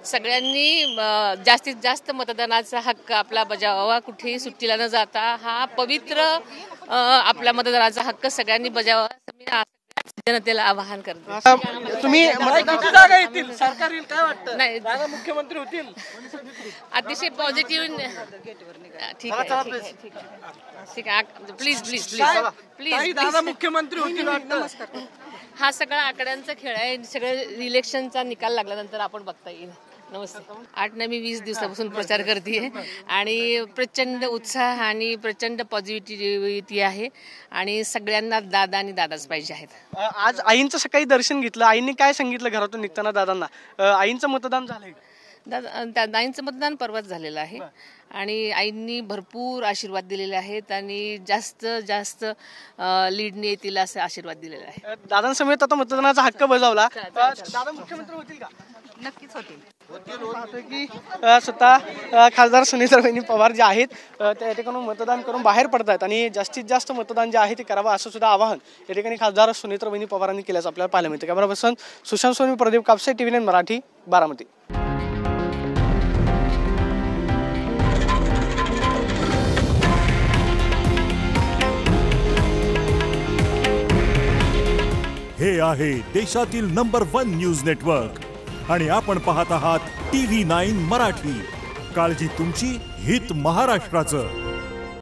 सगळ्यांनी जास्तीत जास्त मतदानाचा हक्क आपला बजावावा, कुठेही सुट्टीला न जाता हा पवित्र आपला मतदानाचा हक्क सगळ्यांनी बजावावा मी जनतेला आवाहन करते। तुम्ही जागा येतील सरकार येईल काय वाटतं? नाही दादा मुख्यमंत्री होतील? अतिशय पॉझिटिव्ह। ठीक आहे ठीक आहे प्लीज प्लीज प्लीज प्लीज दादा मुख्यमंत्री होतील वाटतं? हा सगळा आकड्यांचा खेळ आहे, सगळं इलेक्शनचा निकाल लागल्यानंतर आपण बघता येईल। नमस्ते। 8 मी 20 दिवसापासून प्रचार करते आणि प्रचंड उत्साह आणि प्रचंड पॉझिटिव्हिटी आहे आणि सगळ्यांना दादा आणि दादाच पाहिजे आहेत। आज आईंचं सकाळी दर्शन घेतलं, आईंनी काय सांगितलं घरातून निघताना दादांना? आईंचं मतदान झालंय? आईंचं मतदान परवाच झालेलं आहे आणि आईंनी भरपूर आशीर्वाद दिलेले आहेत आणि जास्त जास्त लीडने येतील असे आशीर्वाद दिलेले आहे। दादांसमवेत आता मतदानाचा हक्क बजावला, दादा मुख्यमंत्री होतील का? नक्कीच होतील। की स्वतः खासदार सुनीताताई पवार जे आहेत त्या ठिकाणी मतदान करून बाहेर पडतात आणि जास्तीत जास्त मतदान जे आहे ते करावं असं सुद्धा आवाहन या ठिकाणी खासदार सुनीताताई पवारांनी केल्याचं आपल्याला पाहायला मिळतं। Camera person Sushant Soni, Pradeep Kapse, TV9 Marathi, Baramati. हे आहे देशातील नंबर 1 न्यूज नेटवर्क आणि आपण पाहत आहात TV9 मराठी। काळजी तुमची, हित महाराष्ट्राचं।